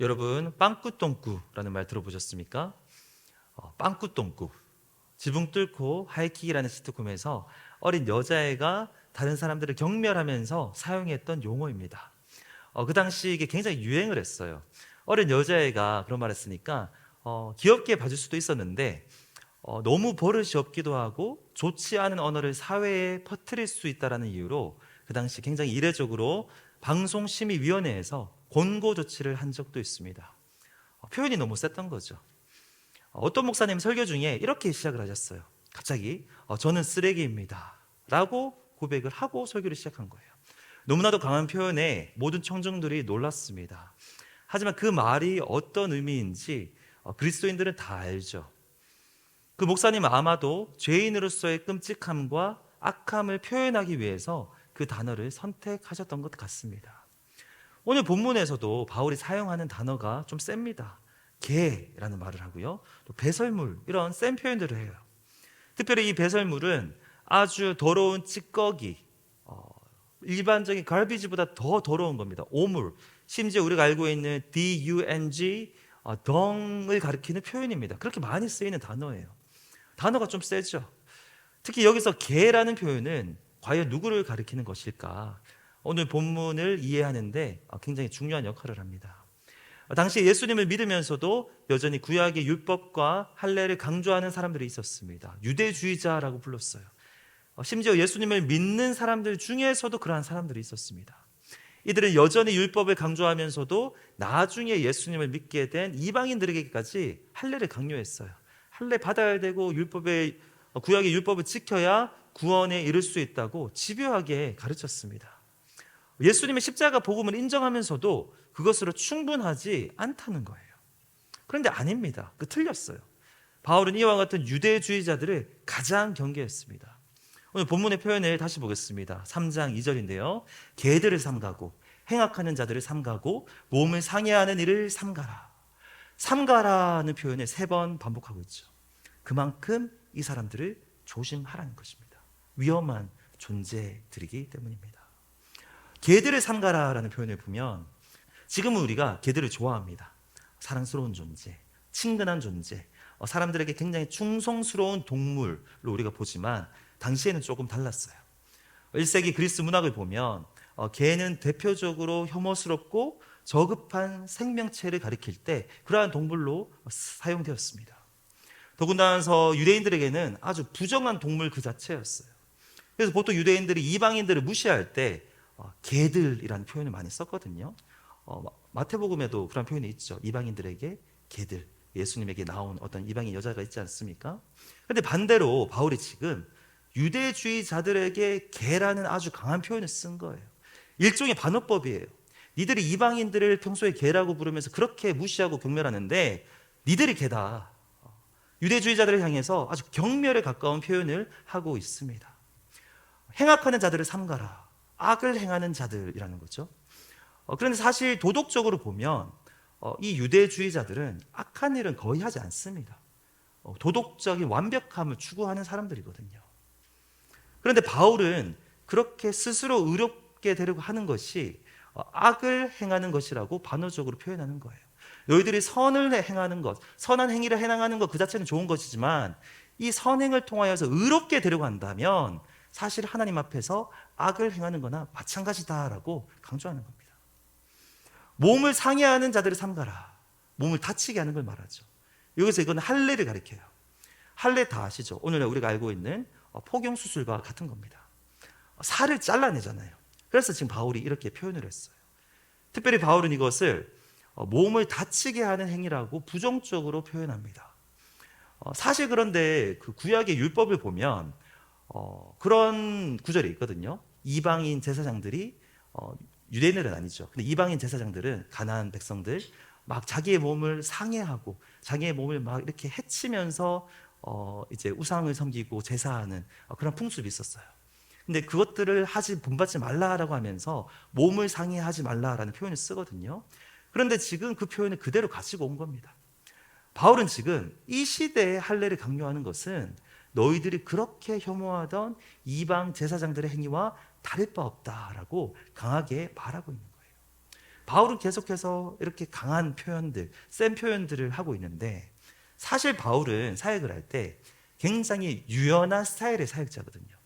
여러분, 빵꾸똥꾸라는 말 들어보셨습니까? 빵꾸똥꾸. 지붕 뚫고 하이킥이라는 시트콤에서 어린 여자애가 다른 사람들을 경멸하면서 사용했던 용어입니다. 그 당시 이게 굉장히 유행을 했어요. 어린 여자애가 그런 말 했으니까 귀엽게 봐줄 수도 있었는데 너무 버릇이 없기도 하고 좋지 않은 언어를 사회에 퍼뜨릴 수 있다는 이유로 그 당시 굉장히 이례적으로 방송심의위원회에서 권고 조치를 한 적도 있습니다. 표현이 너무 셌던 거죠. 어떤 목사님 설교 중에 이렇게 시작을 하셨어요. 갑자기 저는 쓰레기입니다 라고 고백을 하고 설교를 시작한 거예요. 너무나도 강한 표현에 모든 청중들이 놀랐습니다. 하지만 그 말이 어떤 의미인지 그리스도인들은 다 알죠. 그 목사님은 아마도 죄인으로서의 끔찍함과 악함을 표현하기 위해서 그 단어를 선택하셨던 것 같습니다. 오늘 본문에서도 바울이 사용하는 단어가 좀 셉니다. 개라는 말을 하고요, 또 배설물, 이런 센 표현들을 해요. 특별히 이 배설물은 아주 더러운 찌꺼기, 일반적인 갈비지보다 더 더러운 겁니다. 오물, 심지어 우리가 알고 있는 dung, 덩을 가리키는 표현입니다. 그렇게 많이 쓰이는 단어예요. 단어가 좀 세죠. 특히 여기서 개라는 표현은 과연 누구를 가리키는 것일까? 오늘 본문을 이해하는데 굉장히 중요한 역할을 합니다. 당시 예수님을 믿으면서도 여전히 구약의 율법과 할례를 강조하는 사람들이 있었습니다. 유대주의자라고 불렀어요. 심지어 예수님을 믿는 사람들 중에서도 그러한 사람들이 있었습니다. 이들은 여전히 율법을 강조하면서도 나중에 예수님을 믿게 된 이방인들에게까지 할례를 강요했어요. 할례 받아야 되고 구약의 율법을 지켜야 구원에 이를 수 있다고 집요하게 가르쳤습니다. 예수님의 십자가 복음을 인정하면서도 그것으로 충분하지 않다는 거예요. 그런데 아닙니다. 틀렸어요. 바울은 이와 같은 유대주의자들을 가장 경계했습니다. 오늘 본문의 표현을 다시 보겠습니다. 3장 2절인데요. 개들을 삼가고 행악하는 자들을 삼가고 몸을 상해하는 이를 삼가라. 삼가라는 표현을 3번 반복하고 있죠. 그만큼 이 사람들을 조심하라는 것입니다. 위험한 존재들이기 때문입니다. 개들을 삼가라라는 표현을 보면 지금은 우리가 개들을 좋아합니다. 사랑스러운 존재, 친근한 존재, 사람들에게 굉장히 충성스러운 동물로 우리가 보지만 당시에는 조금 달랐어요. 1세기 그리스 문학을 보면 개는 대표적으로 혐오스럽고 저급한 생명체를 가리킬 때 그러한 동물로 사용되었습니다. 더군다나 유대인들에게는 아주 부정한 동물 그 자체였어요. 그래서 보통 유대인들이 이방인들을 무시할 때 개들이라는 표현을 많이 썼거든요. 마태복음에도 그런 표현이 있죠. 이방인들에게 개들, 예수님에게 나온 어떤 이방인 여자가 있지 않습니까? 그런데 반대로 바울이 지금 유대주의자들에게 개라는 아주 강한 표현을 쓴 거예요. 일종의 반어법이에요. 니들이 이방인들을 평소에 개라고 부르면서 그렇게 무시하고 경멸하는데 니들이 개다. 유대주의자들을 향해서 아주 경멸에 가까운 표현을 하고 있습니다. 행악하는 자들을 삼가라. 악을 행하는 자들이라는 거죠. 그런데 사실 도덕적으로 보면 이 유대주의자들은 악한 일은 거의 하지 않습니다. 도덕적인 완벽함을 추구하는 사람들이거든요. 그런데 바울은 그렇게 스스로 의롭게 되려고 하는 것이 악을 행하는 것이라고 반어적으로 표현하는 거예요. 너희들이 선을 행하는 것, 선한 행위를 행하는 것 그 자체는 좋은 것이지만 이 선행을 통하여서 의롭게 되려고 한다면 사실 하나님 앞에서 악을 행하는 거나 마찬가지다라고 강조하는 겁니다. 몸을 상해하는 자들을 삼가라. 몸을 다치게 하는 걸 말하죠. 여기서 이건 할례를 가리켜요. 할례 다 아시죠? 오늘 우리가 알고 있는 포경수술과 같은 겁니다. 살을 잘라내잖아요. 그래서 지금 바울이 이렇게 표현을 했어요. 특별히 바울은 이것을 몸을 다치게 하는 행위라고 부정적으로 표현합니다. 사실 그런데 그 구약의 율법을 보면 그런 구절이 있거든요. 이방인 제사장들이 유대인들은 아니죠. 근데 이방인 제사장들은 가나안 백성들 막 자기의 몸을 상해하고 자기의 몸을 막 이렇게 해치면서 이제 우상을 섬기고 제사하는 그런 풍습이 있었어요. 근데 그것들을 본받지 말라라고 하면서 몸을 상해하지 말라라는 표현을 쓰거든요. 그런데 지금 그 표현을 그대로 가지고 온 겁니다. 바울은 지금 이 시대의 할례를 강요하는 것은 너희들이 그렇게 혐오하던 이방 제사장들의 행위와 다를 바 없다라고 강하게 말하고 있는 거예요. 바울은 계속해서 이렇게 강한 표현들, 센 표현들을 하고 있는데, 사실 바울은 사역을 할 때 굉장히 유연한 스타일의 사역자거든요.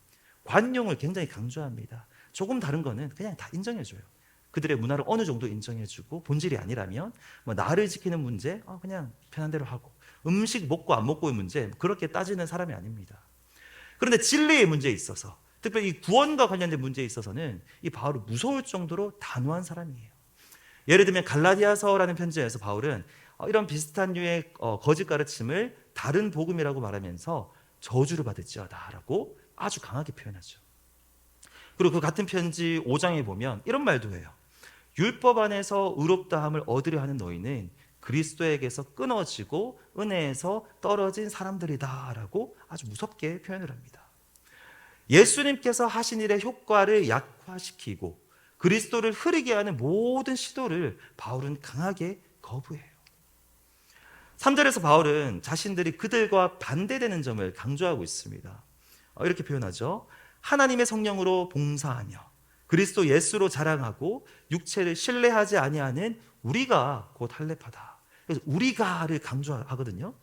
관용을 굉장히 강조합니다. 조금 다른 거는 그냥 다 인정해줘요. 그들의 문화를 어느 정도 인정해주고, 본질이 아니라면 뭐 나를 지키는 문제 그냥 편한 대로 하고, 음식 먹고 안 먹고의 문제 그렇게 따지는 사람이 아닙니다. 그런데 진리의 문제에 있어서, 특별히 이 구원과 관련된 문제에 있어서는 이 바울은 무서울 정도로 단호한 사람이에요. 예를 들면 갈라디아서라는 편지에서 바울은 이런 비슷한 류의 거짓 가르침을 다른 복음이라고 말하면서 저주를 받을지어다 라고 아주 강하게 표현하죠. 그리고 그 같은 편지 5장에 보면 이런 말도 해요. 율법 안에서 의롭다함을 얻으려 하는 너희는 그리스도에게서 끊어지고 은혜에서 떨어진 사람들이다 라고 아주 무섭게 표현을 합니다. 예수님께서 하신 일의 효과를 약화시키고 그리스도를 흐리게 하는 모든 시도를 바울은 강하게 거부해요. 3절에서 바울은 자신들이 그들과 반대되는 점을 강조하고 있습니다. 이렇게 표현하죠. 하나님의 성령으로 봉사하며 그리스도 예수로 자랑하고 육체를 신뢰하지 아니하는 우리가 곧 할례파다. 그래서 우리가를 강조하거든요.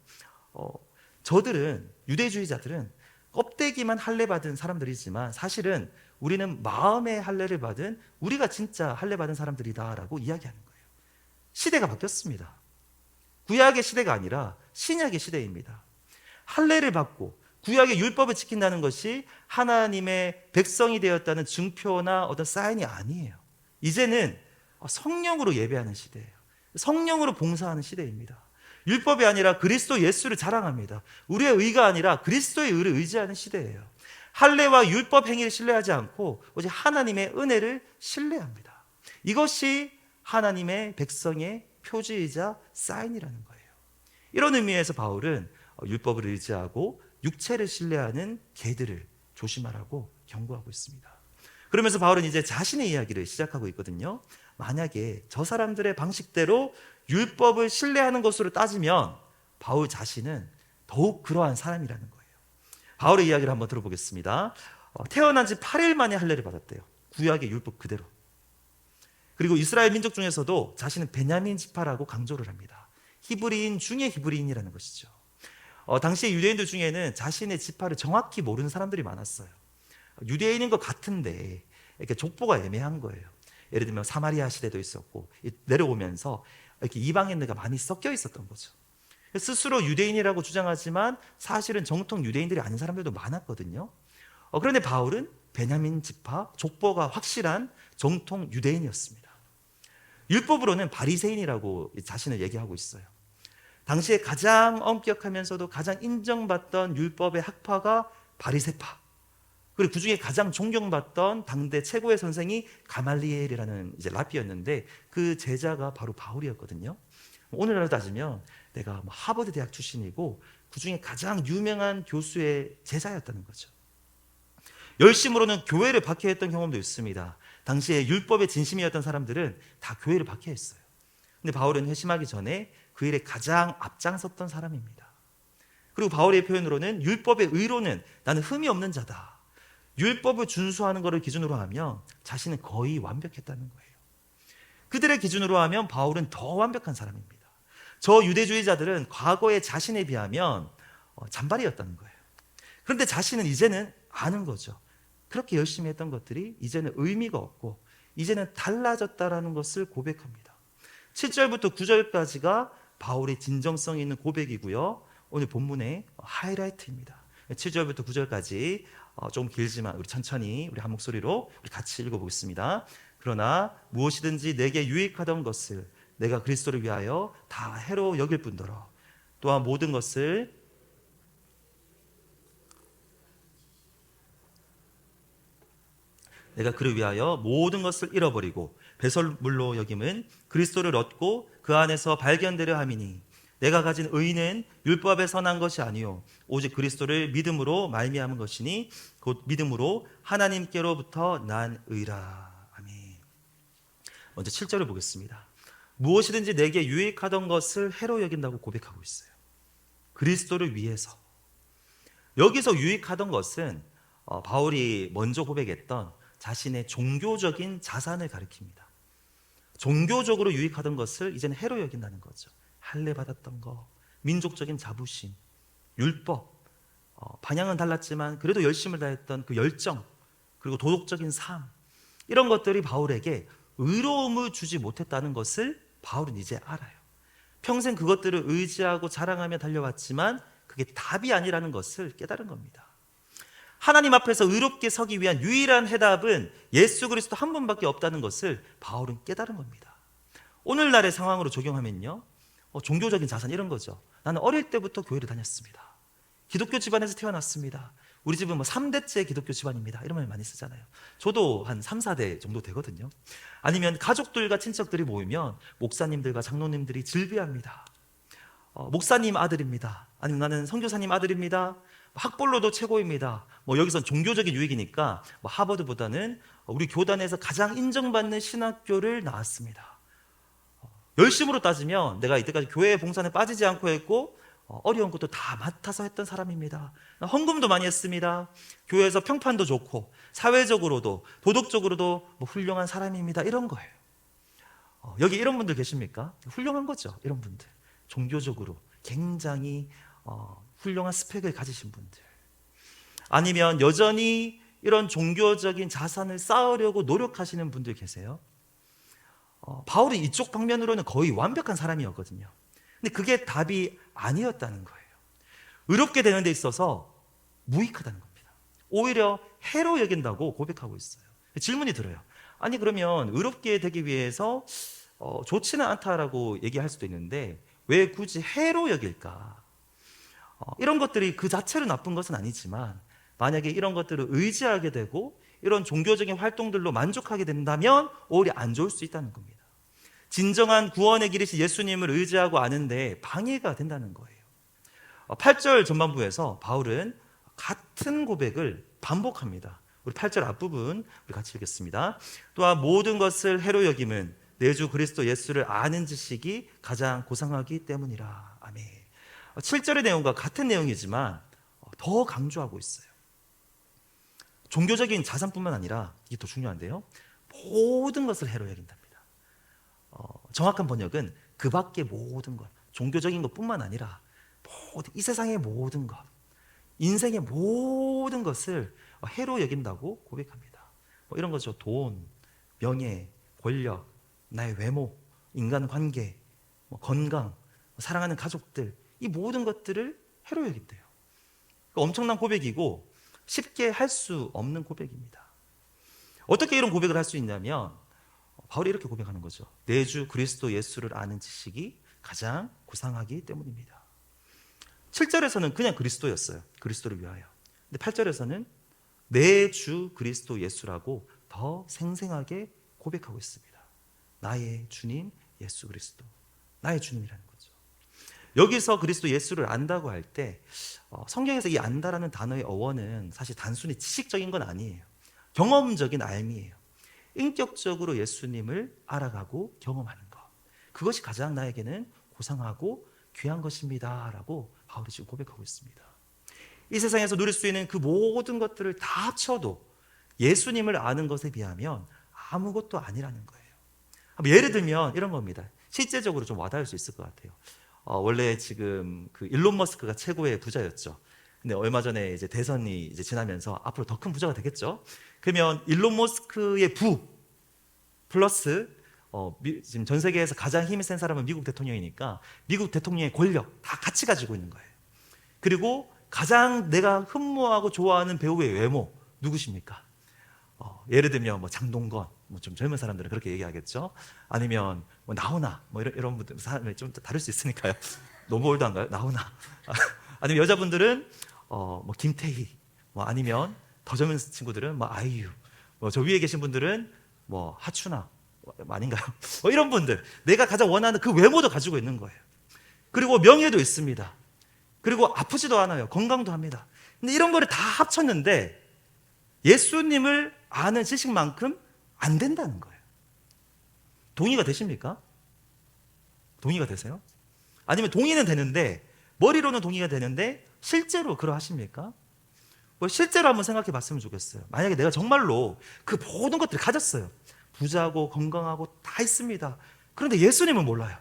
저들은, 유대주의자들은 껍데기만 할례받은 사람들이지만 사실은 우리는 마음의 할례를 받은, 우리가 진짜 할례받은 사람들이다라고 이야기하는 거예요. 시대가 바뀌었습니다. 구약의 시대가 아니라 신약의 시대입니다. 할례를 받고 구약의 율법을 지킨다는 것이 하나님의 백성이 되었다는 증표나 어떤 사인이 아니에요. 이제는 성령으로 예배하는 시대예요. 성령으로 봉사하는 시대입니다. 율법이 아니라 그리스도 예수를 자랑합니다. 우리의 의가 아니라 그리스도의 의를 의지하는 시대예요. 할례와 율법 행위를 신뢰하지 않고 오직 하나님의 은혜를 신뢰합니다. 이것이 하나님의 백성의 표지이자 사인이라는 거예요. 이런 의미에서 바울은 율법을 의지하고 육체를 신뢰하는 개들을 조심하라고 경고하고 있습니다. 그러면서 바울은 이제 자신의 이야기를 시작하고 있거든요. 만약에 저 사람들의 방식대로 율법을 신뢰하는 것으로 따지면 바울 자신은 더욱 그러한 사람이라는 거예요. 바울의 이야기를 한번 들어보겠습니다. 태어난 지 8일 만에 할례를 받았대요. 구약의 율법 그대로. 그리고 이스라엘 민족 중에서도 자신은 베냐민 지파라고 강조를 합니다. 히브리인 중에 히브리인이라는 것이죠. 당시의 유대인들 중에는 자신의 지파를 정확히 모르는 사람들이 많았어요. 유대인인 것 같은데 이렇게 족보가 애매한 거예요. 예를 들면 사마리아 시대도 있었고 내려오면서 이렇게 이방인들과 많이 섞여 있었던 거죠. 스스로 유대인이라고 주장하지만 사실은 정통 유대인들이 아닌 사람들도 많았거든요. 그런데 바울은 베냐민 지파, 족보가 확실한 정통 유대인이었습니다. 율법으로는 바리새인이라고 자신을 얘기하고 있어요. 당시에 가장 엄격하면서도 가장 인정받던 율법의 학파가 바리새파, 그리고 그 중에 가장 존경받던 당대 최고의 선생이 가말리엘이라는 이제 랍비였는데 그 제자가 바로 바울이었거든요. 오늘날로 따지면 내가 하버드 대학 출신이고 그 중에 가장 유명한 교수의 제자였다는 거죠. 열심으로는 교회를 박해했던 경험도 있습니다. 당시에 율법의 진심이었던 사람들은 다 교회를 박해했어요. 근데 바울은 회심하기 전에 그 일에 가장 앞장섰던 사람입니다. 그리고 바울의 표현으로는 율법의 의로는 나는 흠이 없는 자다. 율법을 준수하는 것을 기준으로 하면 자신은 거의 완벽했다는 거예요. 그들의 기준으로 하면 바울은 더 완벽한 사람입니다. 저 유대주의자들은 과거에 자신에 비하면 잔발이었다는 거예요. 그런데 자신은 이제는 아는 거죠. 그렇게 열심히 했던 것들이 이제는 의미가 없고 이제는 달라졌다라는 것을 고백합니다. 7절부터 9절까지가 바울의 진정성 있는 고백이고요. 오늘 본문의 하이라이트입니다. 7절부터 9절까지 조금 길지만 우리 천천히 우리 한 목소리로 우리 같이 읽어보겠습니다. 그러나 무엇이든지 내게 유익하던 것을 내가 그리스도를 위하여 다 해로 여길 뿐더러 또한 모든 것을 내가 그를 위하여 모든 것을 잃어버리고 배설물로 여김은 그리스도를 얻고 그 안에서 발견되려 함이니 내가 가진 의는 율법에서 난 것이 아니요 오직 그리스도를 믿음으로 말미암은 것이니 곧 믿음으로 하나님께로부터 난 의라. 아멘. 먼저 7절을 보겠습니다. 무엇이든지 내게 유익하던 것을 해로 여긴다고 고백하고 있어요. 그리스도를 위해서. 여기서 유익하던 것은 바울이 먼저 고백했던 자신의 종교적인 자산을 가리킵니다. 종교적으로 유익하던 것을 이제는 해로 여긴다는 거죠. 할례 받았던 거, 민족적인 자부심, 율법, 방향은 달랐지만 그래도 열심을 다했던 그 열정, 그리고 도덕적인 삶, 이런 것들이 바울에게 의로움을 주지 못했다는 것을 바울은 이제 알아요. 평생 그것들을 의지하고 자랑하며 달려왔지만 그게 답이 아니라는 것을 깨달은 겁니다. 하나님 앞에서 의롭게 서기 위한 유일한 해답은 예수 그리스도 한 분밖에 없다는 것을 바울은 깨달은 겁니다. 오늘날의 상황으로 적용하면요, 종교적인 자산 이런 거죠. 나는 어릴 때부터 교회를 다녔습니다. 기독교 집안에서 태어났습니다. 우리 집은 3대째 기독교 집안입니다. 이런 말 많이 쓰잖아요. 저도 한 3, 4대 정도 되거든요. 아니면 가족들과 친척들이 모이면 목사님들과 장로님들이 질비합니다. 목사님 아들입니다. 아니면 나는 선교사님 아들입니다. 학벌로도 최고입니다. 여기선 종교적인 유익이니까 하버드보다는 우리 교단에서 가장 인정받는 신학교를 나왔습니다. 열심으로 따지면 내가 이때까지 교회 봉사는 빠지지 않고 했고 어려운 것도 다 맡아서 했던 사람입니다. 헌금도 많이 했습니다. 교회에서 평판도 좋고 사회적으로도 도덕적으로도 훌륭한 사람입니다. 이런 거예요. 여기 이런 분들 계십니까? 훌륭한 거죠. 이런 분들 종교적으로 굉장히 훌륭한 스펙을 가지신 분들, 아니면 여전히 이런 종교적인 자산을 쌓으려고 노력하시는 분들 계세요. 바울이 이쪽 방면으로는 거의 완벽한 사람이었거든요. 근데 그게 답이 아니었다는 거예요. 의롭게 되는 데 있어서 무익하다는 겁니다. 오히려 해로 여긴다고 고백하고 있어요. 질문이 들어요. 아니 그러면 의롭게 되기 위해서 좋지는 않다라고 얘기할 수도 있는데 왜 굳이 해로 여길까? 이런 것들이 그 자체로 나쁜 것은 아니지만 만약에 이런 것들을 의지하게 되고 이런 종교적인 활동들로 만족하게 된다면 오히려 안 좋을 수 있다는 겁니다. 진정한 구원의 길이신 예수님을 의지하고 아는데 방해가 된다는 거예요. 8절 전반부에서 바울은 같은 고백을 반복합니다. 우리 8절 앞부분 우리 같이 읽겠습니다. 또한 모든 것을 해로 여김은 내 주 그리스도 예수를 아는 지식이 가장 고상하기 때문이라. 아멘. 7절의 내용과 같은 내용이지만 더 강조하고 있어요. 종교적인 자산뿐만 아니라 이게 더 중요한데요, 모든 것을 해로 여긴답니다. 정확한 번역은 그 밖의 모든 것, 종교적인 것뿐만 아니라 모든, 이 세상의 모든 것, 인생의 모든 것을 해로 여긴다고 고백합니다. 이런 거죠. 돈, 명예, 권력, 나의 외모, 인간관계, 건강, 사랑하는 가족들, 이 모든 것들을 해로 여긴대요. 엄청난 고백이고 쉽게 할 수 없는 고백입니다. 어떻게 이런 고백을 할 수 있냐면 바울이 이렇게 고백하는 거죠. 내 주 그리스도 예수를 아는 지식이 가장 고상하기 때문입니다. 7절에서는 그냥 그리스도였어요. 그리스도를 위하여. 근데 8절에서는 내 주 그리스도 예수라고 더 생생하게 고백하고 있습니다. 나의 주님 예수 그리스도, 나의 주님이라는 거죠. 여기서 그리스도 예수를 안다고 할 때 성경에서 이 안다라는 단어의 어원은 사실 단순히 지식적인 건 아니에요. 경험적인 알미예요. 인격적으로 예수님을 알아가고 경험하는 것, 그것이 가장 나에게는 고상하고 귀한 것입니다 라고 바울이 지금 고백하고 있습니다. 이 세상에서 누릴 수 있는 그 모든 것들을 다 합쳐도 예수님을 아는 것에 비하면 아무것도 아니라는 거예요. 예를 들면 이런 겁니다. 실제적으로 좀 와닿을 수 있을 것 같아요. 원래 지금 그 일론 머스크가 최고의 부자였죠. 근데 얼마 전에 이제 대선이 이제 지나면서 앞으로 더 큰 부자가 되겠죠. 그러면 일론 머스크의 부 플러스 지금 전 세계에서 가장 힘이 센 사람은 미국 대통령이니까 미국 대통령의 권력 다 같이 가지고 있는 거예요. 그리고 가장 내가 흠모하고 좋아하는 배우의 외모 누구십니까? 예를 들면 장동건, 좀 젊은 사람들은 그렇게 얘기하겠죠. 아니면 나훈아, 이런 분들 사람이 좀 다를 수 있으니까요. 너무 올드한가요? 나훈아. 아니면 여자분들은 김태희, 아니면 더 젊은 친구들은 아이유, 저 위에 계신 분들은 하춘아, 아닌가요? 이런 분들, 내가 가장 원하는 그 외모도 가지고 있는 거예요. 그리고 명예도 있습니다. 그리고 아프지도 않아요. 건강도 합니다. 근데 이런 거를 다 합쳤는데 예수님을 아는 지식만큼 안 된다는 거예요. 동의가 되십니까? 동의가 되세요? 아니면 동의는 되는데, 머리로는 동의가 되는데 실제로 그러하십니까? 실제로 한번 생각해 봤으면 좋겠어요. 만약에 내가 정말로 그 모든 것들을 가졌어요. 부자고 건강하고 다 있습니다. 그런데 예수님은 몰라요.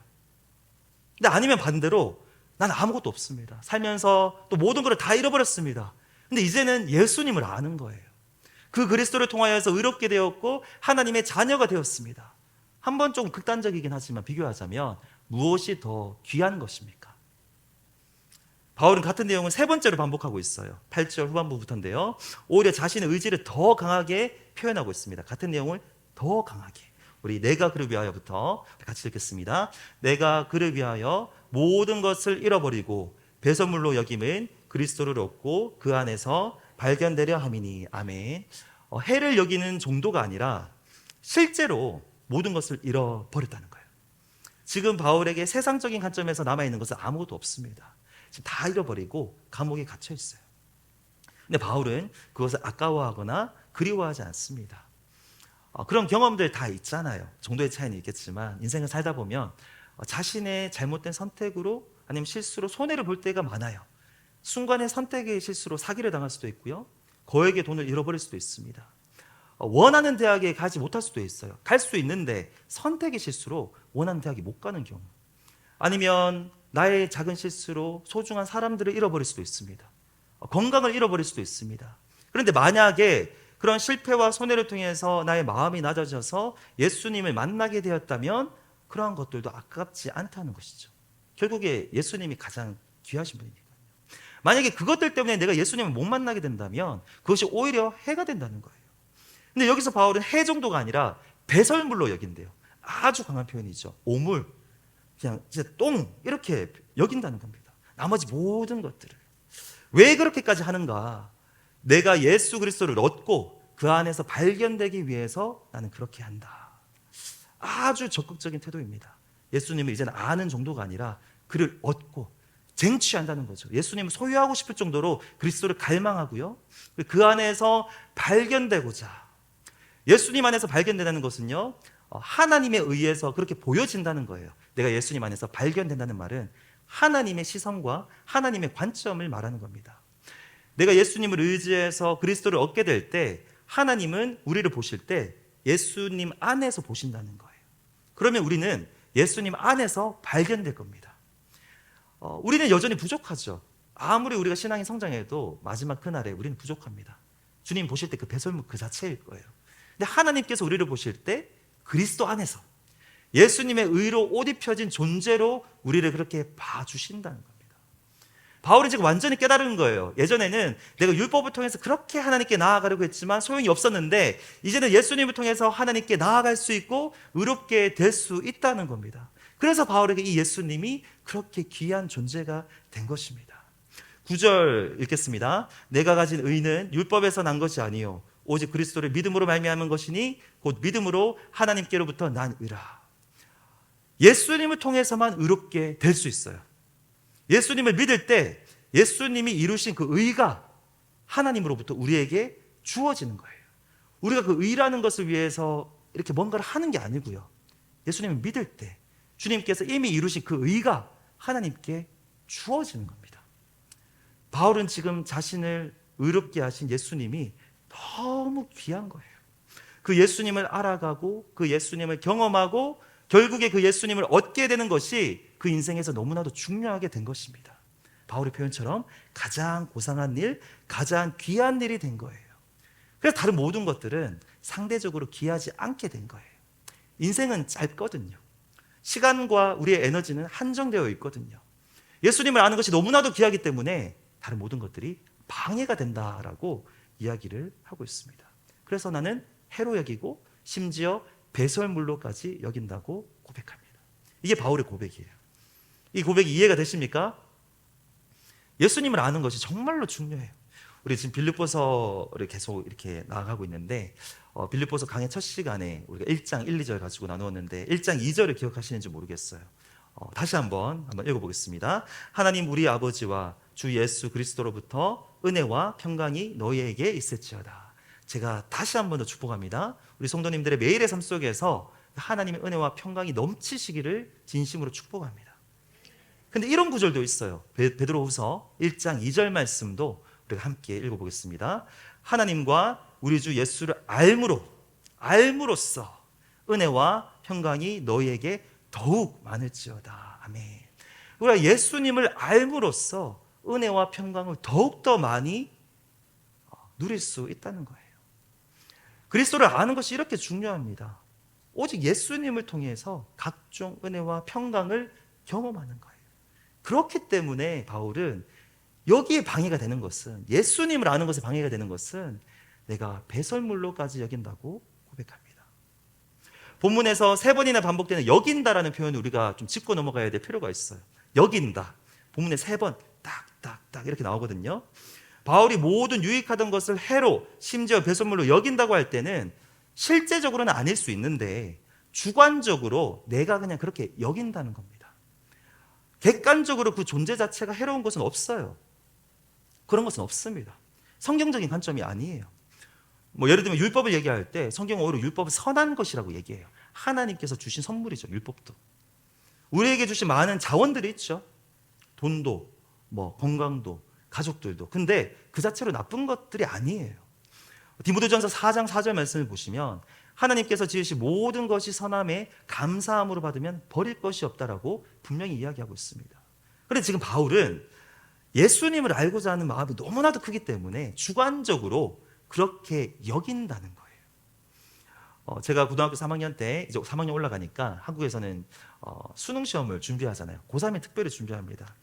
근데 아니면 반대로 난 아무것도 없습니다. 살면서 또 모든 걸 다 잃어버렸습니다. 근데 이제는 예수님을 아는 거예요. 그 그리스도를 통하여서 의롭게 되었고 하나님의 자녀가 되었습니다. 한번 좀 극단적이긴 하지만 비교하자면 무엇이 더 귀한 것입니까? 바울은 같은 내용을 세 번째로 반복하고 있어요. 8절 후반부부터인데요. 오히려 자신의 의지를 더 강하게 표현하고 있습니다. 같은 내용을 더 강하게. 우리 내가 그를 위하여부터 같이 읽겠습니다. 내가 그를 위하여 모든 것을 잃어버리고 배설물로 여김은 그리스도를 얻고 그 안에서 발견되려 함이니. 아멘. 해를 여기는 정도가 아니라 실제로 모든 것을 잃어버렸다는 거예요. 지금 바울에게 세상적인 관점에서 남아있는 것은 아무것도 없습니다. 지금 다 잃어버리고 감옥에 갇혀 있어요. 근데 바울은 그것을 아까워하거나 그리워하지 않습니다. 그런 경험들 다 있잖아요. 정도의 차이는 있겠지만 인생을 살다 보면 자신의 잘못된 선택으로 아니면 실수로 손해를 볼 때가 많아요. 순간의 선택의 실수로 사기를 당할 수도 있고요. 거액의 돈을 잃어버릴 수도 있습니다. 원하는 대학에 가지 못할 수도 있어요. 갈 수 있는데 선택의 실수로 원하는 대학에 못 가는 경우, 아니면 나의 작은 실수로 소중한 사람들을 잃어버릴 수도 있습니다. 건강을 잃어버릴 수도 있습니다. 그런데 만약에 그런 실패와 손해를 통해서 나의 마음이 낮아져서 예수님을 만나게 되었다면 그러한 것들도 아깝지 않다는 것이죠. 결국에 예수님이 가장 귀하신 분이니까요. 만약에 그것들 때문에 내가 예수님을 못 만나게 된다면 그것이 오히려 해가 된다는 거예요. 근데 여기서 바울은 해 정도가 아니라 배설물로 여긴대요. 아주 강한 표현이죠. 오물, 그냥 진짜 똥 이렇게 여긴다는 겁니다. 나머지 모든 것들을. 왜 그렇게까지 하는가? 내가 예수 그리스도를 얻고 그 안에서 발견되기 위해서 나는 그렇게 한다. 아주 적극적인 태도입니다. 예수님을 이제는 아는 정도가 아니라 그를 얻고 쟁취한다는 거죠. 예수님을 소유하고 싶을 정도로 그리스도를 갈망하고요. 그 안에서 발견되고자. 예수님 안에서 발견된다는 것은요, 하나님에 의해서 그렇게 보여진다는 거예요. 내가 예수님 안에서 발견된다는 말은 하나님의 시선과 하나님의 관점을 말하는 겁니다. 내가 예수님을 의지해서 그리스도를 얻게 될 때 하나님은 우리를 보실 때 예수님 안에서 보신다는 거예요. 그러면 우리는 예수님 안에서 발견될 겁니다. 우리는 여전히 부족하죠. 아무리 우리가 신앙이 성장해도 마지막 그날에 우리는 부족합니다. 주님 보실 때 그 배설물 그 자체일 거예요. 근데 하나님께서 우리를 보실 때 그리스도 안에서 예수님의 의로 옷 입혀진 존재로 우리를 그렇게 봐주신다는 겁니다. 바울이 지금 완전히 깨달은 거예요. 예전에는 내가 율법을 통해서 그렇게 하나님께 나아가려고 했지만 소용이 없었는데 이제는 예수님을 통해서 하나님께 나아갈 수 있고 의롭게 될 수 있다는 겁니다. 그래서 바울에게 이 예수님이 그렇게 귀한 존재가 된 것입니다. 9절 읽겠습니다. 내가 가진 의는 율법에서 난 것이 아니요 오직 그리스도를 믿음으로 말미암은 것이니 곧 믿음으로 하나님께로부터 난 의라. 예수님을 통해서만 의롭게 될 수 있어요. 예수님을 믿을 때 예수님이 이루신 그 의가 하나님으로부터 우리에게 주어지는 거예요. 우리가 그 의라는 것을 위해서 이렇게 뭔가를 하는 게 아니고요. 예수님을 믿을 때 주님께서 이미 이루신 그 의가 하나님께 주어지는 겁니다. 바울은 지금 자신을 의롭게 하신 예수님이 너무 귀한 거예요. 그 예수님을 알아가고 그 예수님을 경험하고 결국에 그 예수님을 얻게 되는 것이 그 인생에서 너무나도 중요하게 된 것입니다. 바울의 표현처럼 가장 고상한 일, 가장 귀한 일이 된 거예요. 그래서 다른 모든 것들은 상대적으로 귀하지 않게 된 거예요. 인생은 짧거든요. 시간과 우리의 에너지는 한정되어 있거든요. 예수님을 아는 것이 너무나도 귀하기 때문에 다른 모든 것들이 방해가 된다라고 이야기를 하고 있습니다. 그래서 나는 해로 여기고 심지어 배설물로까지 여긴다고 고백합니다. 이게 바울의 고백이에요. 이 고백이 이해가 되십니까? 예수님을 아는 것이 정말로 중요해요. 우리 지금 빌립보서를 계속 이렇게 나아가고 있는데 빌립보서 강의 첫 시간에 우리가 1장 1, 2절 가지고 나누었는데 1장 2절을 기억하시는지 모르겠어요. 다시 한번 읽어보겠습니다. 하나님 우리 아버지와 주 예수 그리스도로부터 은혜와 평강이 너희에게 있을지어다. 제가 다시 한번 더 축복합니다. 우리 성도님들의 매일의 삶 속에서 하나님의 은혜와 평강이 넘치시기를 진심으로 축복합니다. 근데 이런 구절도 있어요. 베드로후서 1장 2절 말씀도 우리가 함께 읽어보겠습니다. 하나님과 우리 주 예수를 알므로써 은혜와 평강이 너희에게 더욱 많을지어다. 아멘. 우리가 예수님을 알므로써 은혜와 평강을 더욱더 많이 누릴 수 있다는 거예요. 그리스도를 아는 것이 이렇게 중요합니다. 오직 예수님을 통해서 각종 은혜와 평강을 경험하는 거예요. 그렇기 때문에 바울은 여기에 방해가 되는 것은, 예수님을 아는 것에 방해가 되는 것은 내가 배설물로까지 여긴다고 고백합니다. 본문에서 3번이나 반복되는 여긴다라는 표현을 우리가 좀 짚고 넘어가야 될 필요가 있어요. 여긴다. 본문에 3번 딱딱딱 이렇게 나오거든요. 바울이 모든 유익하던 것을 해로, 심지어 배설물로 여긴다고 할 때는 실제적으로는 아닐 수 있는데 주관적으로 내가 그냥 그렇게 여긴다는 겁니다. 객관적으로 그 존재 자체가 해로운 것은 없어요. 그런 것은 없습니다. 성경적인 관점이 아니에요. 예를 들면 율법을 얘기할 때 성경은 오히려 율법을 선한 것이라고 얘기해요. 하나님께서 주신 선물이죠, 율법도. 우리에게 주신 많은 자원들이 있죠. 돈도, 건강도, 가족들도. 근데 그 자체로 나쁜 것들이 아니에요. 디모데전서 4장 4절 말씀을 보시면 하나님께서 지으신 모든 것이 선함에 감사함으로 받으면 버릴 것이 없다라고 분명히 이야기하고 있습니다. 그런데 지금 바울은 예수님을 알고자 하는 마음이 너무나도 크기 때문에 주관적으로 그렇게 여긴다는 거예요. 제가 고등학교 3학년 때 이제 3학년 올라가니까 한국에서는 수능 시험을 준비하잖아요. 고3에 특별히 준비합니다.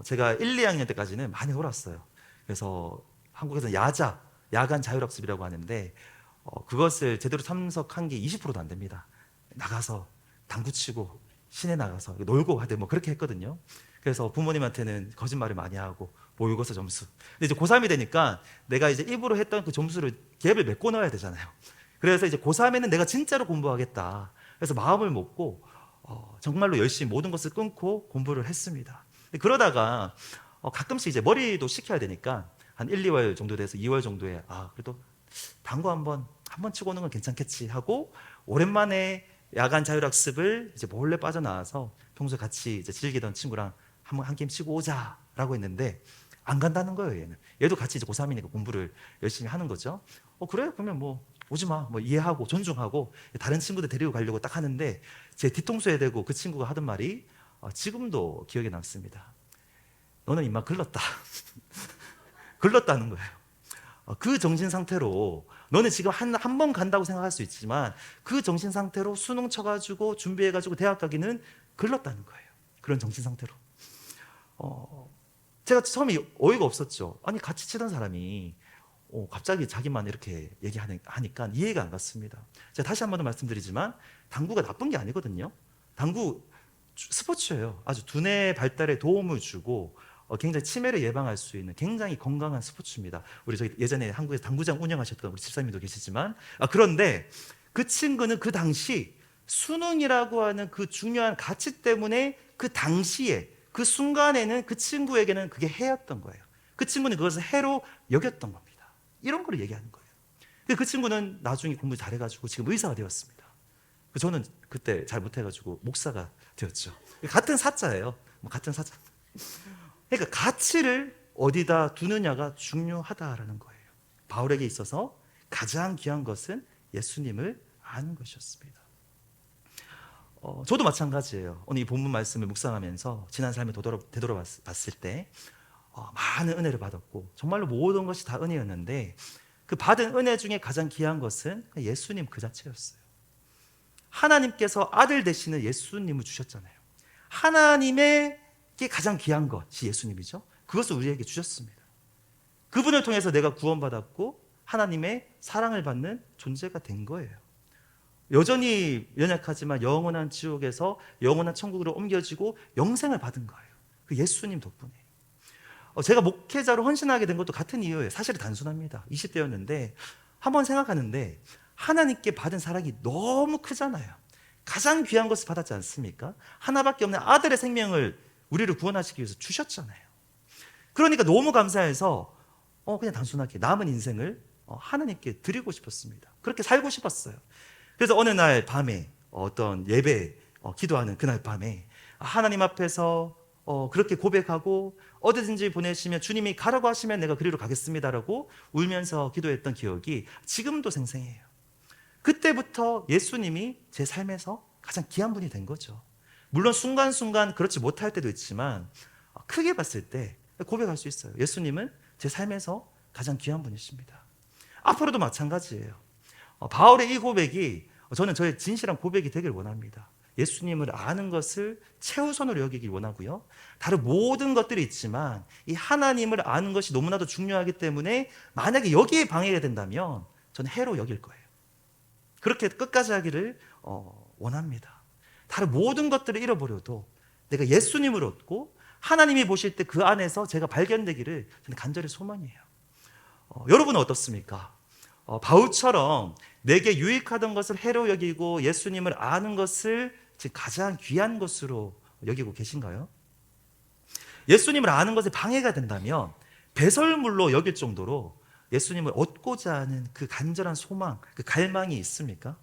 제가 1, 2학년 때까지는 많이 놀았어요. 그래서 한국에서는 야간 자율학습이라고 하는데 그것을 제대로 참석한 게 20%도 안 됩니다. 나가서 당구 치고 시내 나가서 놀고 하되 그렇게 했거든요. 그래서 부모님한테는 거짓말을 많이 하고 모의고사 점수. 근데 이제 고3이 되니까 내가 이제 입으로 했던 그 점수를 갭을 메꿔 넣어야 되잖아요. 그래서 이제 고3에는 내가 진짜로 공부하겠다. 그래서 마음을 먹고 정말로 열심히 모든 것을 끊고 공부를 했습니다. 그러다가 가끔씩 이제 머리도 식혀야 되니까 한 1, 2월 정도 돼서 2월 정도에 그래도 당구 한번 치고 오는 건 괜찮겠지 하고 오랜만에 야간 자율학습을 이제 몰래 빠져나와서 평소에 같이 이제 즐기던 친구랑 한 게임 치고 오자라고 했는데 안 간다는 거예요. 얘도 같이 이제 고3이니까 공부를 열심히 하는 거죠. 그래? 그러면 오지 마. 이해하고 존중하고 다른 친구들 데리고 가려고 딱 하는데 제 뒤통수에 대고 그 친구가 하던 말이 지금도 기억에 남습니다. 너는 임마 글렀다. 글렀다는 거예요. 그 정신 상태로 너는 지금 한 번 간다고 생각할 수 있지만 그 정신 상태로 수능 쳐가지고 준비해가지고 대학 가기는 글렀다는 거예요. 그런 정신 상태로. 제가 처음에 어이가 없었죠. 아니 같이 치던 사람이 갑자기 자기만 이렇게 얘기하니까 이해가 안 갔습니다. 제가 다시 한 번 더 말씀드리지만 당구가 나쁜 게 아니거든요. 당구 스포츠예요. 아주 두뇌 발달에 도움을 주고 굉장히 치매를 예방할 수 있는 굉장히 건강한 스포츠입니다. 저희 예전에 한국에서 당구장 운영하셨던 우리 집사님도 계시지만 그런데 그 친구는 그 당시 수능이라고 하는 그 중요한 가치 때문에 그 당시에 그 순간에는 그 친구에게는 그게 해였던 거예요. 그 친구는 그것을 해로 여겼던 겁니다. 이런 걸 얘기하는 거예요. 그 친구는 나중에 공부 잘해가지고 지금 의사가 되었습니다. 저는 그때 잘 못해가지고 목사가 되었죠. 같은 사자예요. 같은 사자. 그러니까 가치를 어디다 두느냐가 중요하다라는 거예요. 바울에게 있어서 가장 귀한 것은 예수님을 아는 것이었습니다. 저도 마찬가지예요. 오늘 이 본문 말씀을 묵상하면서 지난 삶을 되돌아봤을 때 많은 은혜를 받았고 정말로 모든 것이 다 은혜였는데 그 받은 은혜 중에 가장 귀한 것은 예수님 그 자체였어요. 하나님께서 아들 되시는 예수님을 주셨잖아요. 하나님에게 가장 귀한 것이 예수님이죠. 그것을 우리에게 주셨습니다. 그분을 통해서 내가 구원받았고 하나님의 사랑을 받는 존재가 된 거예요. 여전히 연약하지만 영원한 지옥에서 영원한 천국으로 옮겨지고 영생을 받은 거예요. 그 예수님 덕분에. 제가 목회자로 헌신하게 된 것도 같은 이유예요. 사실은 단순합니다. 20대였는데 한번 생각하는데 하나님께 받은 사랑이 너무 크잖아요. 가장 귀한 것을 받았지 않습니까? 하나밖에 없는 아들의 생명을 우리를 구원하시기 위해서 주셨잖아요. 그러니까 너무 감사해서 그냥 단순하게 남은 인생을 하나님께 드리고 싶었습니다. 그렇게 살고 싶었어요. 그래서 어느 날 밤에 어떤 예배 기도하는 그날 밤에 하나님 앞에서 그렇게 고백하고 어디든지 보내시면 주님이 가라고 하시면 내가 그리로 가겠습니다라고 울면서 기도했던 기억이 지금도 생생해요. 그때부터 예수님이 제 삶에서 가장 귀한 분이 된 거죠. 물론 순간순간 그렇지 못할 때도 있지만 크게 봤을 때 고백할 수 있어요. 예수님은 제 삶에서 가장 귀한 분이십니다. 앞으로도 마찬가지예요. 바울의 이 고백이 저는 저의 진실한 고백이 되길 원합니다. 예수님을 아는 것을 최우선으로 여기길 원하고요. 다른 모든 것들이 있지만 이 하나님을 아는 것이 너무나도 중요하기 때문에 만약에 여기에 방해가 된다면 저는 해로 여길 거예요. 그렇게 끝까지 하기를 원합니다. 다른 모든 것들을 잃어버려도 내가 예수님을 얻고 하나님이 보실 때 그 안에서 제가 발견되기를 저는 간절히 소망이에요. 여러분은 어떻습니까? 바울처럼 내게 유익하던 것을 해로 여기고 예수님을 아는 것을 지금 가장 귀한 것으로 여기고 계신가요? 예수님을 아는 것에 방해가 된다면 배설물로 여길 정도로 예수님을 얻고자 하는 그 간절한 소망, 그 갈망이 있습니까?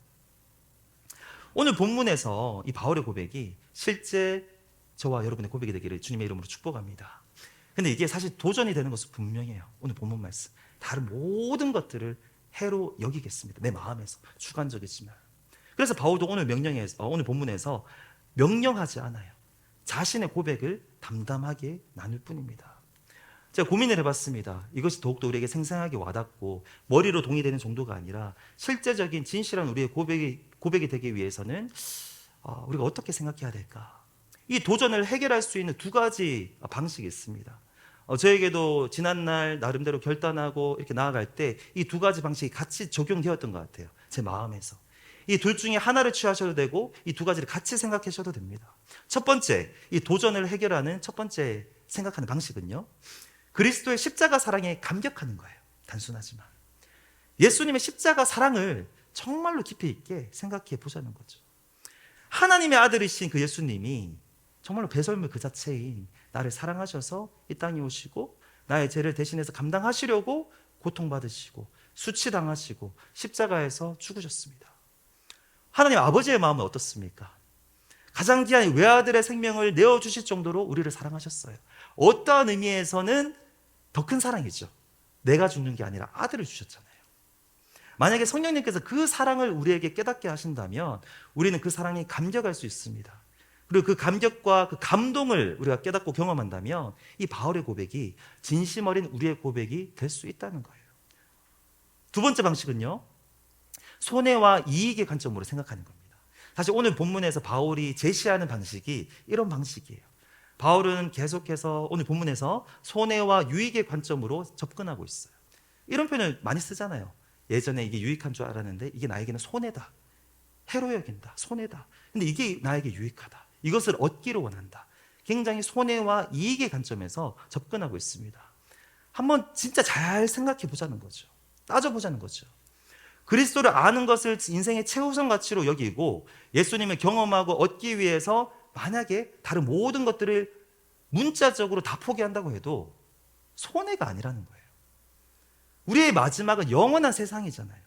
오늘 본문에서 이 바울의 고백이 실제 저와 여러분의 고백이 되기를 주님의 이름으로 축복합니다. 근데 이게 사실 도전이 되는 것은 분명해요. 오늘 본문 말씀. 다른 모든 것들을 해로 여기겠습니다. 내 마음에서 주관적이지만. 그래서 바울도 오늘 오늘 본문에서 명령하지 않아요. 자신의 고백을 담담하게 나눌 뿐입니다. 제가 고민을 해봤습니다. 이것이 더욱더 우리에게 생생하게 와닿고 머리로 동의되는 정도가 아니라 실제적인 진실한 우리의 고백이 되기 위해서는 우리가 어떻게 생각해야 될까? 이 도전을 해결할 수 있는 두 가지 방식이 있습니다. 저에게도 지난날 나름대로 결단하고 이렇게 나아갈 때 이 두 가지 방식이 같이 적용되었던 것 같아요. 제 마음에서. 이 둘 중에 하나를 취하셔도 되고 이 두 가지를 같이 생각하셔도 됩니다. 첫 번째, 이 도전을 해결하는 첫 번째 생각하는 방식은요, 그리스도의 십자가 사랑에 감격하는 거예요. 단순하지만 예수님의 십자가 사랑을 정말로 깊이 있게 생각해 보자는 거죠. 하나님의 아들이신 그 예수님이 정말로 배설물 그 자체인 나를 사랑하셔서 이 땅에 오시고 나의 죄를 대신해서 감당하시려고 고통받으시고 수치당하시고 십자가에서 죽으셨습니다. 하나님 아버지의 마음은 어떻습니까? 가장 귀한 외아들의 생명을 내어주실 정도로 우리를 사랑하셨어요. 어떠한 의미에서는 더 큰 사랑이죠. 내가 죽는 게 아니라 아들을 주셨잖아요. 만약에 성령님께서 그 사랑을 우리에게 깨닫게 하신다면 우리는 그 사랑에 감격할 수 있습니다. 그리고 그 감격과 그 감동을 우리가 깨닫고 경험한다면 이 바울의 고백이 진심 어린 우리의 고백이 될 수 있다는 거예요. 두 번째 방식은요, 손해와 이익의 관점으로 생각하는 겁니다. 사실 오늘 본문에서 바울이 제시하는 방식이 이런 방식이에요. 바울은 계속해서 오늘 본문에서 손해와 유익의 관점으로 접근하고 있어요. 이런 표현을 많이 쓰잖아요. 예전에 이게 유익한 줄 알았는데 이게 나에게는 손해다, 해로 여긴다, 손해다. 근데 이게 나에게 유익하다, 이것을 얻기를 원한다. 굉장히 손해와 이익의 관점에서 접근하고 있습니다. 한번 진짜 잘 생각해 보자는 거죠. 따져보자는 거죠. 그리스도를 아는 것을 인생의 최우선 가치로 여기고 예수님을 경험하고 얻기 위해서 만약에 다른 모든 것들을 문자적으로 다 포기한다고 해도 손해가 아니라는 거예요. 우리의 마지막은 영원한 세상이잖아요.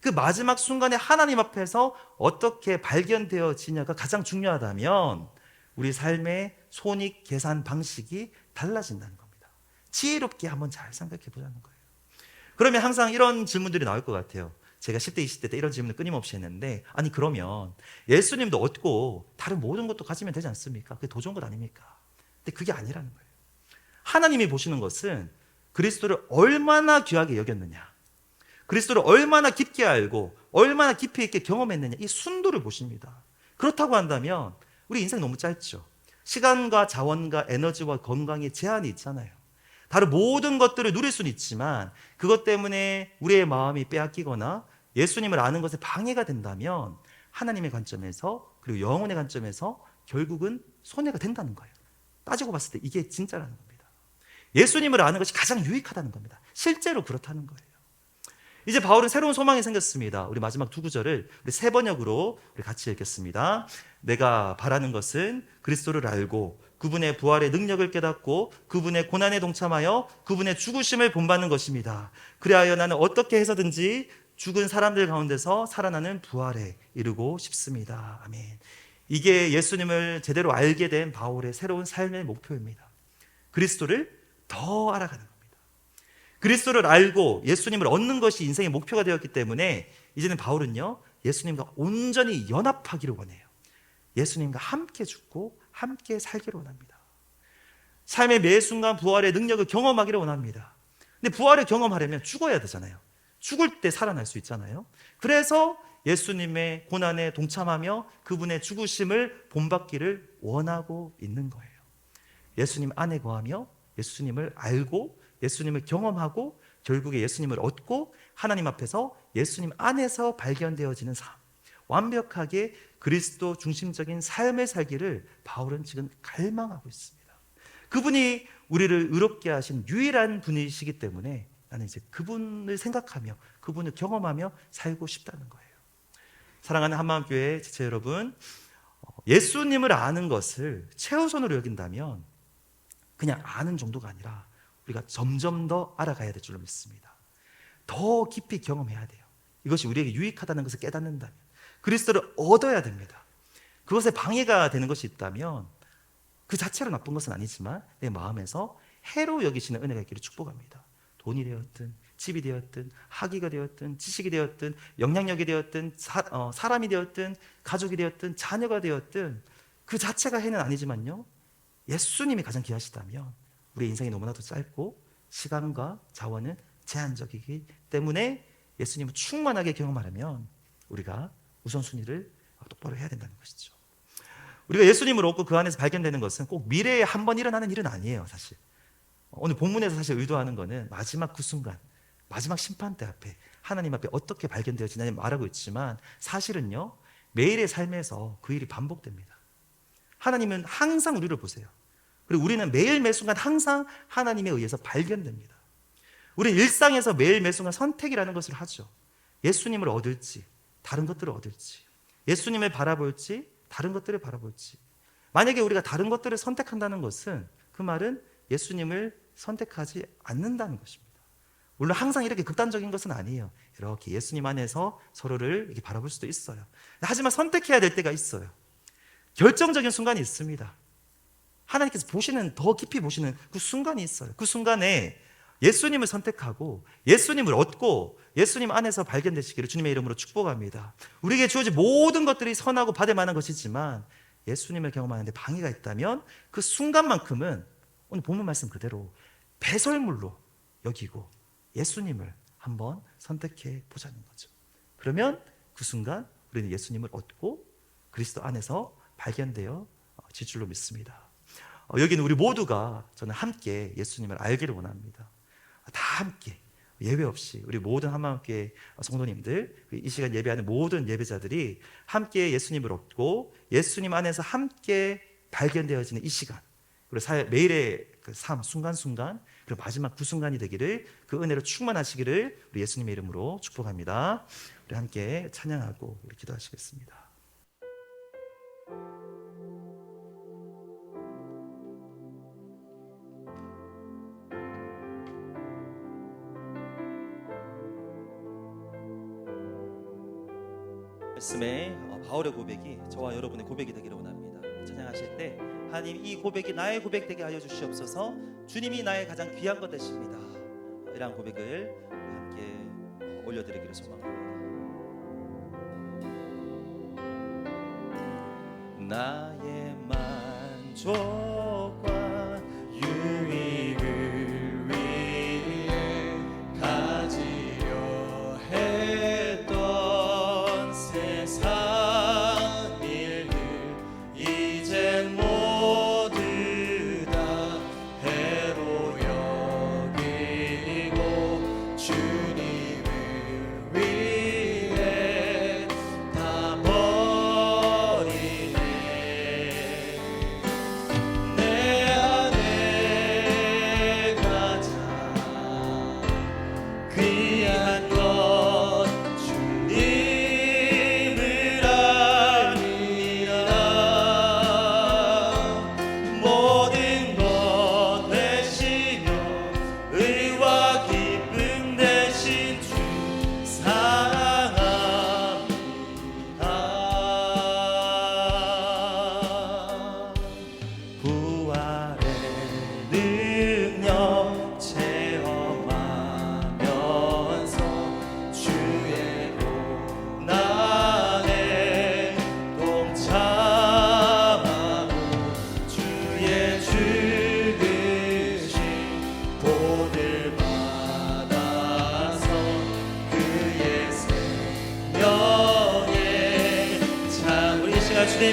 그 마지막 순간에 하나님 앞에서 어떻게 발견되어지냐가 가장 중요하다면 우리 삶의 손익 계산 방식이 달라진다는 겁니다. 지혜롭게 한번 잘 생각해 보자는 거예요. 그러면 항상 이런 질문들이 나올 것 같아요. 제가 10대, 20대 때 이런 질문을 끊임없이 했는데, 아니 그러면 예수님도 얻고 다른 모든 것도 가지면 되지 않습니까? 그게 더 좋은 것 아닙니까? 근데 그게 아니라는 거예요. 하나님이 보시는 것은 그리스도를 얼마나 귀하게 여겼느냐, 그리스도를 얼마나 깊게 알고 얼마나 깊이 있게 경험했느냐, 이 순도를 보십니다. 그렇다고 한다면 우리 인생 너무 짧죠. 시간과 자원과 에너지와 건강에 제한이 있잖아요. 다른 모든 것들을 누릴 수는 있지만 그것 때문에 우리의 마음이 빼앗기거나 예수님을 아는 것에 방해가 된다면 하나님의 관점에서 그리고 영혼의 관점에서 결국은 손해가 된다는 거예요. 따지고 봤을 때 이게 진짜라는 겁니다. 예수님을 아는 것이 가장 유익하다는 겁니다. 실제로 그렇다는 거예요. 이제 바울은 새로운 소망이 생겼습니다. 우리 마지막 두 구절을 우리 세 번역으로 우리 같이 읽겠습니다. 내가 바라는 것은 그리스도를 알고 그분의 부활의 능력을 깨닫고 그분의 고난에 동참하여 그분의 죽으심을 본받는 것입니다. 그리하여 나는 어떻게 해서든지 죽은 사람들 가운데서 살아나는 부활에 이르고 싶습니다. 아멘. 이게 예수님을 제대로 알게 된 바울의 새로운 삶의 목표입니다. 그리스도를 더 알아가는 겁니다. 그리스도를 알고 예수님을 얻는 것이 인생의 목표가 되었기 때문에 이제는 바울은요, 예수님과 온전히 연합하기를 원해요. 예수님과 함께 죽고 함께 살기를 원합니다. 삶의 매 순간 부활의 능력을 경험하기를 원합니다. 근데 부활을 경험하려면 죽어야 되잖아요. 죽을 때 살아날 수 있잖아요. 그래서 예수님의 고난에 동참하며 그분의 죽으심을 본받기를 원하고 있는 거예요. 예수님 안에 거하며 예수님을 알고 예수님을 경험하고 결국에 예수님을 얻고 하나님 앞에서 예수님 안에서 발견되어지는 삶, 완벽하게 그리스도 중심적인 삶을 살기를 바울은 지금 갈망하고 있습니다. 그분이 우리를 의롭게 하신 유일한 분이시기 때문에 나는 이제 그분을 생각하며 그분을 경험하며 살고 싶다는 거예요. 사랑하는 한마음교회 지체 여러분, 예수님을 아는 것을 최우선으로 여긴다면 그냥 아는 정도가 아니라 우리가 점점 더 알아가야 될 줄로 믿습니다. 더 깊이 경험해야 돼요. 이것이 우리에게 유익하다는 것을 깨닫는다면, 그리스도를 얻어야 됩니다. 그것에 방해가 되는 것이 있다면 그 자체로 나쁜 것은 아니지만 내 마음에서 해로 여기시는 은혜가 있기를 축복합니다. 돈이 되었든 집이 되었든 학위가 되었든 지식이 되었든 영향력이 되었든 사람이 되었든 가족이 되었든 자녀가 되었든 그 자체가 해는 아니지만요, 예수님이 가장 귀하시다면 우리의 인생이 너무나도 짧고 시간과 자원은 제한적이기 때문에 예수님을 충만하게 경험하려면 우리가 우선순위를 똑바로 해야 된다는 것이죠. 우리가 예수님을 얻고 그 안에서 발견되는 것은 꼭 미래에 한 번 일어나는 일은 아니에요. 사실 오늘 본문에서 사실 의도하는 것은 마지막 그 순간, 마지막 심판대 앞에 하나님 앞에 어떻게 발견되어지냐 말하고 있지만 사실은요, 매일의 삶에서 그 일이 반복됩니다. 하나님은 항상 우리를 보세요. 그리고 우리는 매일 매 순간 항상 하나님에 의해서 발견됩니다. 우리는 일상에서 매일 매 순간 선택이라는 것을 하죠. 예수님을 얻을지 다른 것들을 얻을지, 예수님을 바라볼지 다른 것들을 바라볼지. 만약에 우리가 다른 것들을 선택한다는 것은 그 말은 예수님을 선택하지 않는다는 것입니다. 물론 항상 이렇게 극단적인 것은 아니에요. 이렇게 예수님 안에서 서로를 이렇게 바라볼 수도 있어요. 하지만 선택해야 될 때가 있어요. 결정적인 순간이 있습니다. 하나님께서 보시는, 더 깊이 보시는 그 순간이 있어요. 그 순간에 예수님을 선택하고 예수님을 얻고 예수님 안에서 발견되시기를 주님의 이름으로 축복합니다. 우리에게 주어진 모든 것들이 선하고 받을 만한 것이지만 예수님을 경험하는데 방해가 있다면 그 순간만큼은 오늘 본문 말씀 그대로 배설물로 여기고 예수님을 한번 선택해 보자는 거죠. 그러면 그 순간 우리는 예수님을 얻고 그리스도 안에서 발견되어 질 줄로 믿습니다. 여기는 우리 모두가 저는 함께 예수님을 알기를 원합니다. 다 함께 예외 없이 우리 모든 한마음교회 성도님들, 이 시간 예배하는 모든 예배자들이 함께 예수님을 얻고 예수님 안에서 함께 발견되어지는 이 시간, 그리고 매일의 그 삶 순간순간, 그리고 마지막 그 순간이 되기를, 그 은혜로 충만하시기를 우리 예수님의 이름으로 축복합니다. 우리 함께 찬양하고 우리 기도하시겠습니다. 말씀에 바울의 고백이 저와 여러분의 고백이 되기를 원합니다. 찬양하실 때 하나님, 이 고백이 나의 고백 되게 하여 주시옵소서. 주님이 나의 가장 귀한 것 되십니다. 이러한 고백을 함께 올려드리기를 소망합니다. 나의 만족과 유익을 위해 가지려 했던 세상 일들 이젠 모두 다 해로 여기고 주님을 위해 다 버리네. 내 안에 가장 귀한 것 주님을 아니라 모든 것 되시며 의와 기쁨 되신 주 사랑합니다. 부활의 능력 체험하면서 주의 고난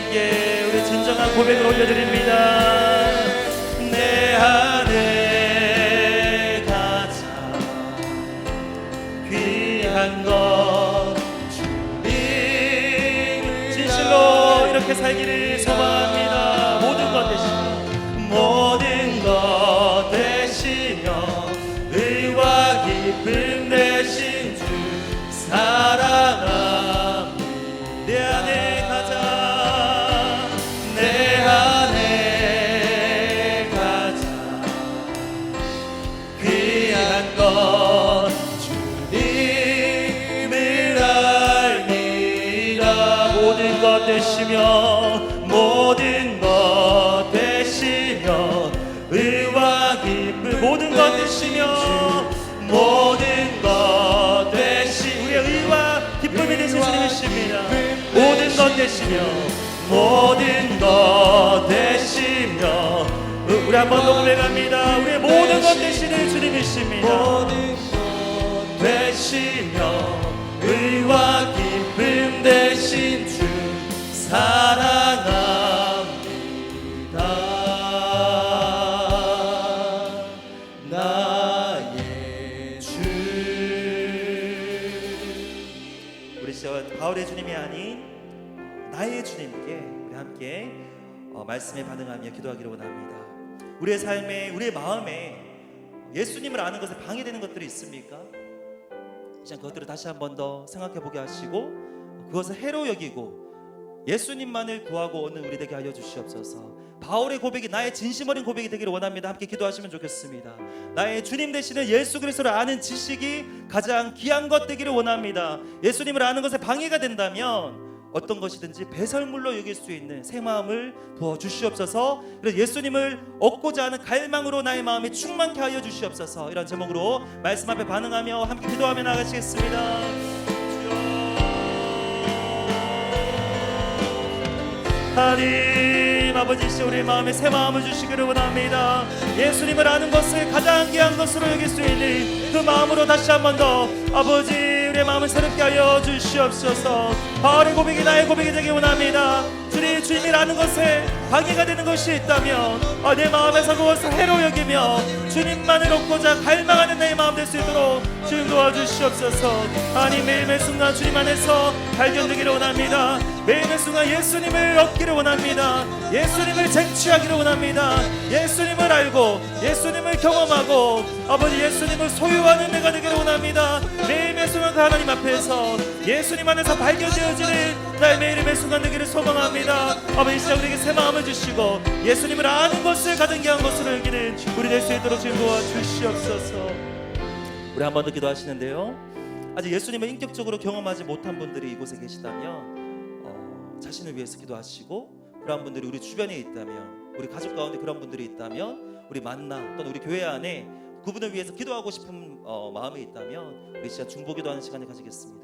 주님께 우리 진정한 고백을 올려드립니다. 내 안에 가장 귀한 것 주님, 진실로 이렇게 살기를 소망합니다. 모든 것 되시며 의와 기쁨 되신 주 사랑합니다. 내 안에 가장 귀한 것 주님을 알미라. 모든 것 되시며 의와 기쁨, 모든 것 되시며 우리의 의와 기쁨이 되신 주님이십니다. 모든 것 되시며 우리 한 번 더 고백합니다. 우리의 모든 것 되시는 주님이십니다. 모든 것 되시며 의와 기쁨 되신 주 사랑합니다. 나의 주. 우리 시와 바울의 주님이 아닌 나의 주님께 우리 함께 말씀에 반응하며 기도하기를 원합니다. 우리의 삶에, 우리의 마음에 예수님을 아는 것에 방해되는 것들이 있습니까? 이제 그것들을 다시 한 번 더 생각해보게 하시고 그것을 해로 여기고 예수님만을 구하고 오는 우리 되게 하여 주시옵소서. 바울의 고백이 나의 진심 어린 고백이 되기를 원합니다. 함께 기도하시면 좋겠습니다. 나의 주님 되시는 예수 그리스도를 아는 지식이 가장 귀한 것 되기를 원합니다. 예수님을 아는 것에 방해가 된다면 어떤 것이든지 배설물로 여길 수 있는 새 마음을 부어주시옵소서. 그래서 예수님을 얻고자 하는 갈망으로 나의 마음이 충만케 하여 주시옵소서. 이런 제목으로 말씀 앞에 반응하며 함께 기도하며 나가시겠습니다. 하나님 아버지, 우리의 마음에 새 마음을 주시기를 원합니다. 예수님을 아는 것을 가장 귀한 것으로 여길 수 있는 그 마음으로 다시 한 번 더 아버지 우리의 마음을 새롭게 하여 주시옵소서. 바울의 고백이 나의 고백이 되기 원합니다. 주님을 아는 것에 방해가 되는 것이 있다면 내 마음에서 그것을 해로 여기며 주님만을 얻고자 갈망하는 내 마음 될 수 있도록 주님 도와주시옵소서. 아니 매일매일 순간 주님 안에서 발견되기를 원합니다. 매일매일 순간 예수님을 얻기를 원합니다. 예수님을 쟁취하기를 원합니다. 예수님을 알고 예수님을 경험하고 아버지 예수님을 소유하는 내가 되기를 원합니다. 매일매일 순간 그 하나님 앞에서 예수님 안에서 발견되어지는 나의 매일매일 순간 되기를 소망합니다. 아버지 진짜 우리에게 새 마음을 주시고 예수님을 아는 것을 가장 귀한 것으로 여기는 우리 될 수 있도록 주님 도와주시옵소서. 우리 한 번 더 기도하시는데요, 아직 예수님을 인격적으로 경험하지 못한 분들이 이곳에 계시다면 자신을 위해서 기도하시고, 그런 분들이 우리 주변에 있다면, 우리 가족 가운데 그런 분들이 있다면 우리 만나 또는 우리 교회 안에 그분을 위해서 기도하고 싶은 마음이 있다면 우리 진짜 중보기도하는 시간을 가지겠습니다.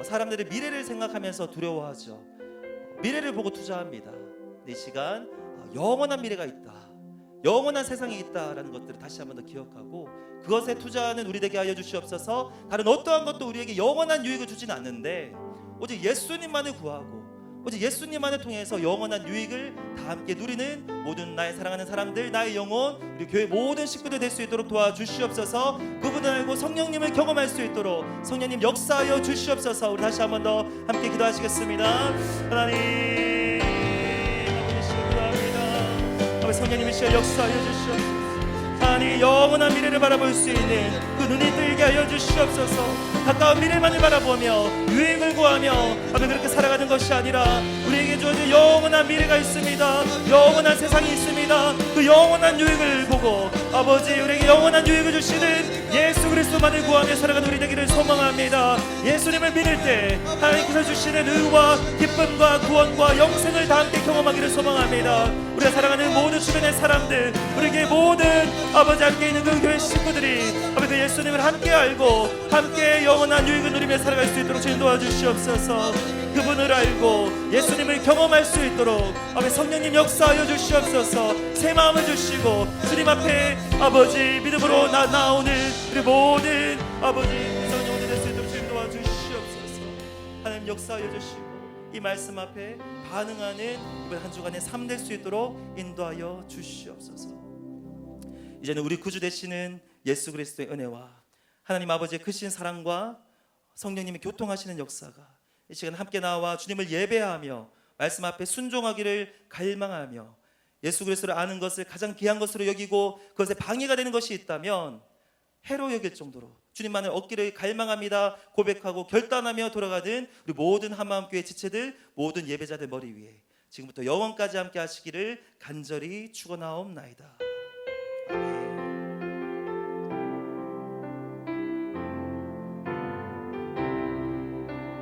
사람들의 미래를 생각하면서 두려워하죠. 미래를 보고 투자합니다. 이 시간 영원한 미래가 있다, 영원한 세상이 있다라는 것들을 다시 한번 더 기억하고 그것에 투자하는 우리 되게 하여 주시옵소서. 다른 어떠한 것도 우리에게 영원한 유익을 주지는 않는데 오직 예수님만을 구하고 오직 예수님만을 통해서 영원한 유익을 다 함께 누리는 모든 나의 사랑하는 사람들, 나의 영혼, 우리 교회 모든 식구들 될 수 있도록 도와주시옵소서. 그분을 알고 성령님을 경험할 수 있도록 성령님 역사하여 주시옵소서. 우리 다시 한 번 더 함께 기도하시겠습니다. 하나님 아버지 기도합니다. 아버지 성령님이 시여 역사하여 주시옵소서. 하나님 영원한 미래를 바라볼 수 있는 그 눈이 뜨게 하여 주시옵소서. 가까운 미래만을 바라보며 유익을 구하며 아버지 그렇게 살아가는 것이 아니라 우리에게 주어진 영원한 미래가 있습니다. 영원한 세상이 있습니다. 그 영원한 유익을 보고 아버지 우리에게 영원한 유익을 주시는 예수 그리스도만을 구하며 살아가는 우리 되기를 소망합니다. 예수님을 믿을 때 하나님께서 주시는 의와 기쁨과 구원과 영생을 다 함께 경험하기를 소망합니다. 우리가 살아가는 모든 주변의 사람들, 우리에게 모든 아버지 함께 있는 그 교회 식구들이 아버지 그 예수님을 함께 알고 함께 영원한 유익을 누리며 살아갈 수 있도록 주님 도와주시옵소서. 그분을 알고 예수님을 경험할 수 있도록 아버지 성령님 역사하여 주시옵소서. 새 마음을 주시고 주님 앞에 아버지 믿음으로 나오는 우리 모든 아버지 성령님이 될 수 있도록 주님 도와주시옵소서. 하나님 역사하여 주시고 이 말씀 앞에 반응하는 이번 한 주간의 삶 될 수 있도록 인도하여 주시옵소서. 이제는 우리 구주 되시는 예수 그리스도의 은혜와 하나님 아버지의 크신 사랑과 성령님의 교통하시는 역사가 이 시간 함께 나와 주님을 예배하며 말씀 앞에 순종하기를 갈망하며 예수 그리스도를 아는 것을 가장 귀한 것으로 여기고 그것에 방해가 되는 것이 있다면 해로 여길 정도로 주님만을 얻기를 갈망합니다 고백하고 결단하며 돌아가는 우리 모든 한마음교회 지체들, 모든 예배자들 머리 위에 지금부터 영원까지 함께 하시기를 간절히 축원하옵나이다.